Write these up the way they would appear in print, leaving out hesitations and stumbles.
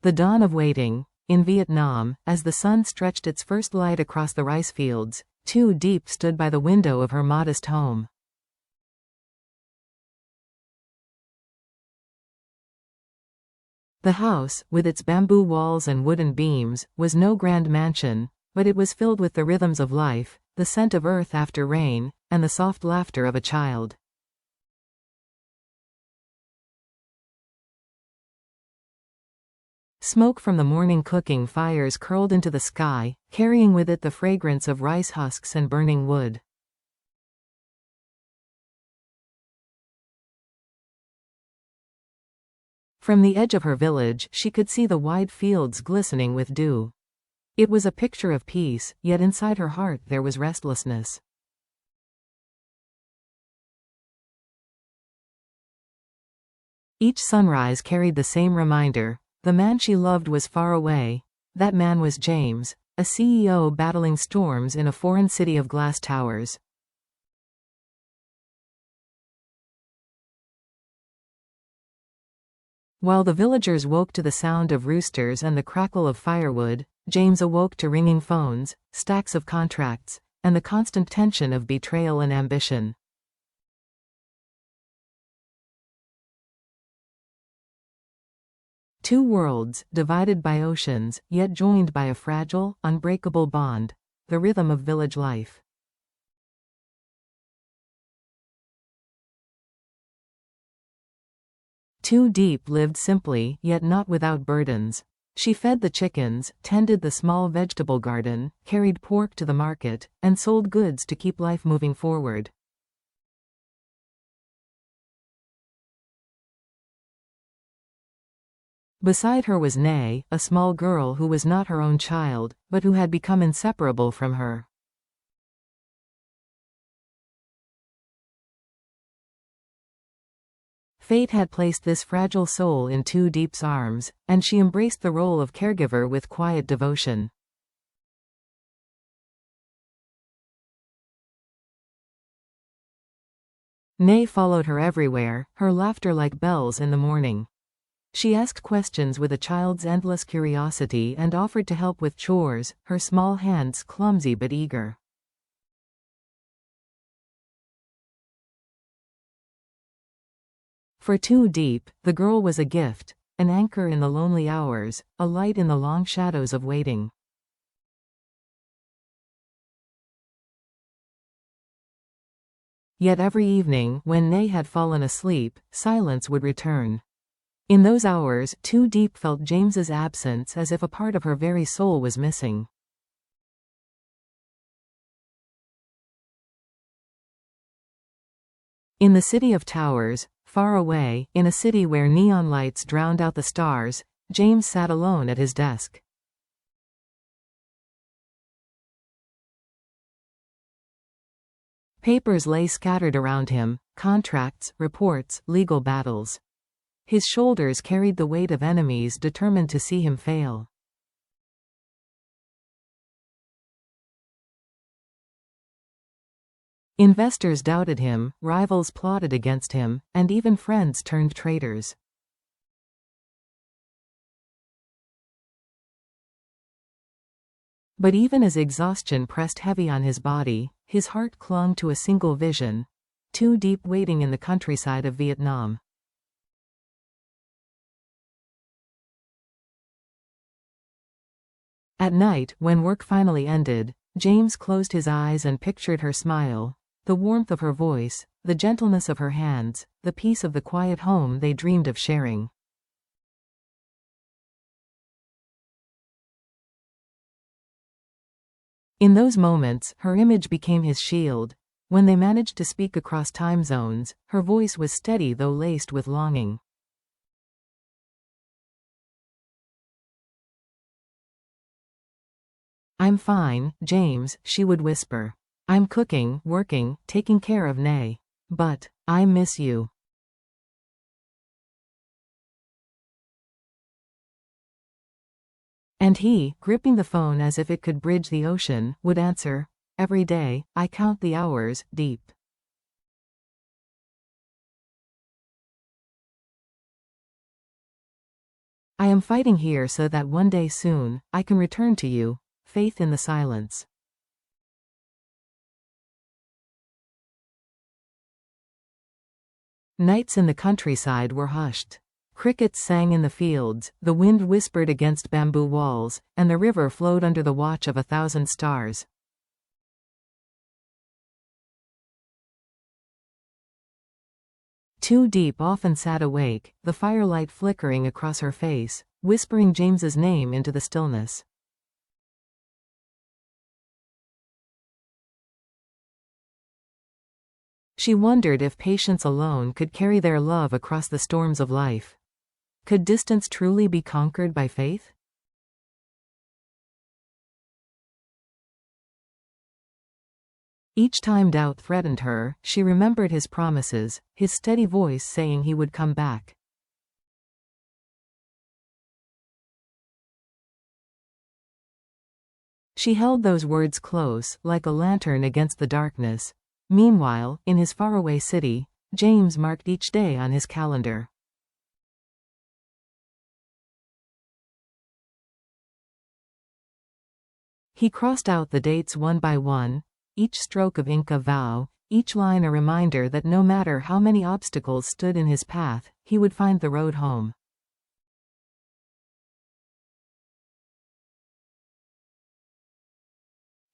The dawn of waiting. In Vietnam, as the sun stretched its first light across the rice fields, Diep stood by the window of her modest home. The house, with its bamboo walls and wooden beams, was no grand mansion, but it was filled with the rhythms of life, the scent of earth after rain, and the soft laughter of a child. Smoke from the morning cooking fires curled into the sky, carrying with it the fragrance of rice husks and burning wood. From the edge of her village, she could see the wide fields glistening with dew. It was a picture of peace, yet inside her heart there was restlessness. Each sunrise carried the same reminder. The man she loved was far away. That man was James, a CEO battling storms in a foreign city of glass towers. While the villagers woke to the sound of roosters and the crackle of firewood, James awoke to ringing phones, stacks of contracts, and the constant tension of betrayal and ambition. Two worlds, divided by oceans, yet joined by a fragile, unbreakable bond, the rhythm of village life. Diep lived simply, yet not without burdens. She fed the chickens, tended the small vegetable garden, carried pork to the market, and sold goods to keep life moving forward. Beside her was Nay, a small girl who was not her own child, but who had become inseparable from her. Fate had placed this fragile soul in Diep's arms, and she embraced the role of caregiver with quiet devotion. Nay followed her everywhere, her laughter like bells in the morning. She asked questions with a child's endless curiosity and offered to help with chores, her small hands clumsy but eager. For Diep, the girl was a gift, an anchor in the lonely hours, a light in the long shadows of waiting. Yet every evening, when Nay had fallen asleep, silence would return. In those hours, Diep felt James's absence as if a part of her very soul was missing. In the city of towers, far away, in a city where neon lights drowned out the stars, James sat alone at his desk. Papers lay scattered around him, contracts, reports, legal battles. His shoulders carried the weight of enemies determined to see him fail. Investors doubted him, rivals plotted against him, and even friends turned traitors. But even as exhaustion pressed heavy on his body, his heart clung to a single vision: Diep waiting in the countryside of Vietnam. At night, when work finally ended, James closed his eyes and pictured her smile, the warmth of her voice, the gentleness of her hands, the peace of the quiet home they dreamed of sharing. In those moments, her image became his shield. When they managed to speak across time zones, her voice was steady though laced with longing. "I'm fine, James," she would whisper. "I'm cooking, working, taking care of Nay. But I miss you." And he, gripping the phone as if it could bridge the ocean, would answer, "Every day, I count the hours, Diep." I am fighting here so that one day soon, I can return to you. Faith in the silence. Nights in the countryside were hushed. Crickets sang in the fields, the wind whispered against bamboo walls, and the river flowed under the watch of 1,000 stars. Diep often sat awake, the firelight flickering across her face, whispering James's name into the stillness. She wondered if patience alone could carry their love across the storms of life. Could distance truly be conquered by faith? Each time doubt threatened her, she remembered his promises, his steady voice saying he would come back. She held those words close, like a lantern against the darkness. Meanwhile, in his faraway city, James marked each day on his calendar. He crossed out the dates one by one, each stroke of ink a vow, each line a reminder that no matter how many obstacles stood in his path, he would find the road home.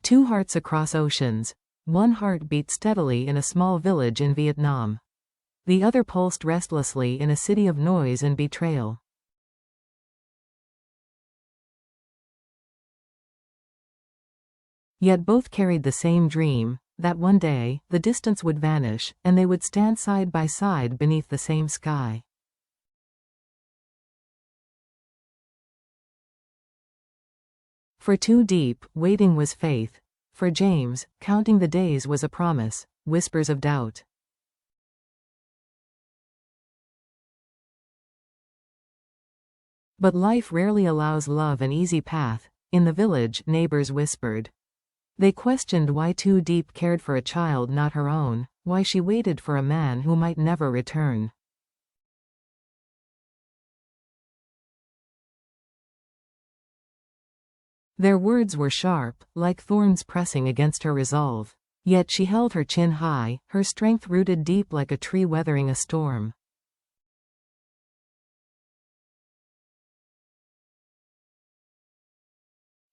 Two hearts across oceans. One heart beat steadily in a small village in Vietnam. The other pulsed restlessly in a city of noise and betrayal. Yet both carried the same dream, that one day, the distance would vanish, and they would stand side by side beneath the same sky. For Diep, waiting was faith. For James, counting the days was a promise, whispers of doubt. But life rarely allows love an easy path. In the village, neighbors whispered. They questioned why Diep cared for a child not her own, why she waited for a man who might never return. Their words were sharp, like thorns pressing against her resolve. Yet she held her chin high, her strength rooted deep like a tree weathering a storm.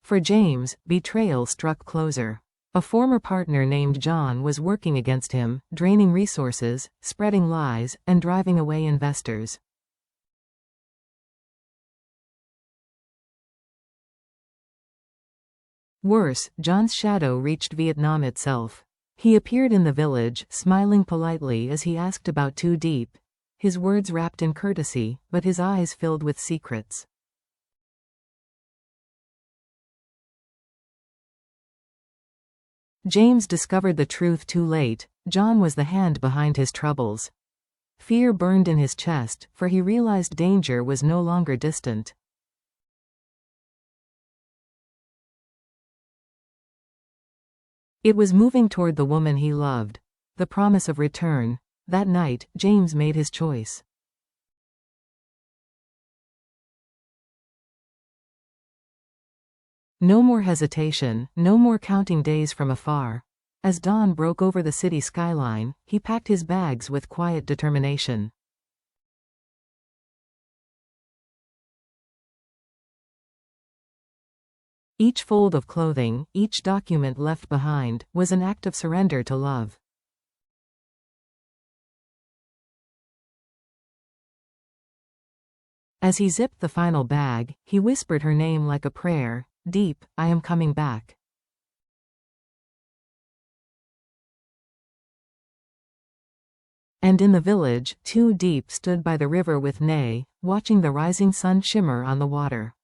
For James, betrayal struck closer. A former partner named John was working against him, draining resources, spreading lies, and driving away investors. Worse, John's shadow reached Vietnam itself. He appeared in the village, smiling politely as he asked about Diep. His words wrapped in courtesy, but his eyes filled with secrets. James discovered the truth too late. John was the hand behind his troubles. Fear burned in his chest, for he realized danger was no longer distant. It was moving toward the woman he loved. The promise of return. That night, James made his choice. No more hesitation, no more counting days from afar. As dawn broke over the city skyline, he packed his bags with quiet determination. Each fold of clothing, each document left behind, was an act of surrender to love. As he zipped the final bag, he whispered her name like a prayer. Diep, I am coming back. And in the village, Diep stood by the river with Nay, watching the rising sun shimmer on the water.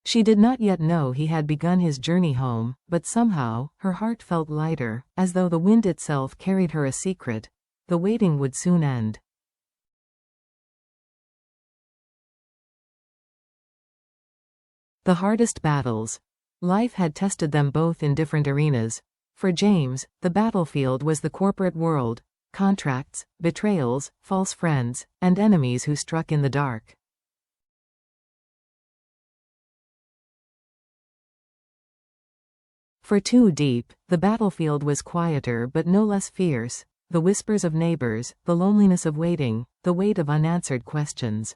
She did not yet know he had begun his journey home, but somehow, her heart felt lighter, as though the wind itself carried her a secret. The waiting would soon end. The hardest battles. Life had tested them both in different arenas. For James, the battlefield was the corporate world. contracts, betrayals, false friends, and enemies who struck in the dark. For Too Deep, the battlefield was quieter but no less fierce, the whispers of neighbors, the loneliness of waiting, the weight of unanswered questions.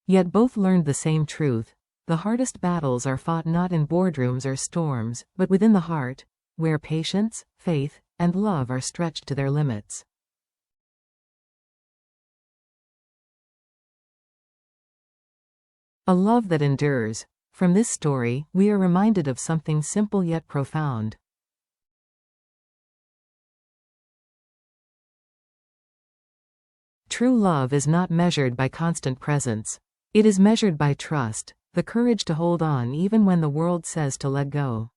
Yet both learned the same truth. The hardest battles are fought not in boardrooms or storms, but within the heart, where patience, faith, and love are stretched to their limits. A love that endures. From this story, we are reminded of something simple yet profound. True love is not measured by constant presence. It is measured by trust, the courage to hold on even when the world says to let go.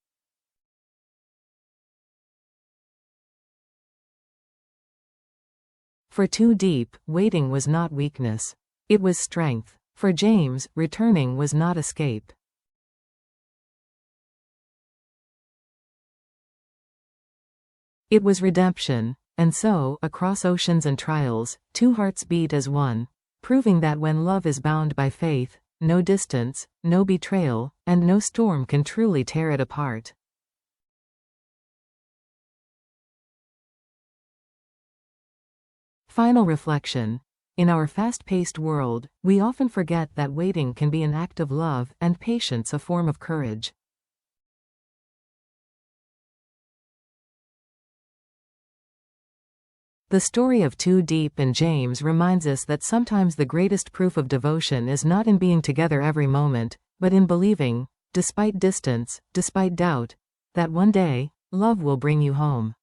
For Too Deep, waiting was not weakness. It was strength. For James, returning was not escape. It was redemption. And so, across oceans and trials, two hearts beat as one, proving that when love is bound by faith, no distance, no betrayal, and no storm can truly tear it apart. Final reflection. In our fast-paced world, we often forget that waiting can be an act of love and patience a form of courage. The story of Too Deep and James reminds us that sometimes the greatest proof of devotion is not in being together every moment, but in believing, despite distance, despite doubt, that one day, love will bring you home.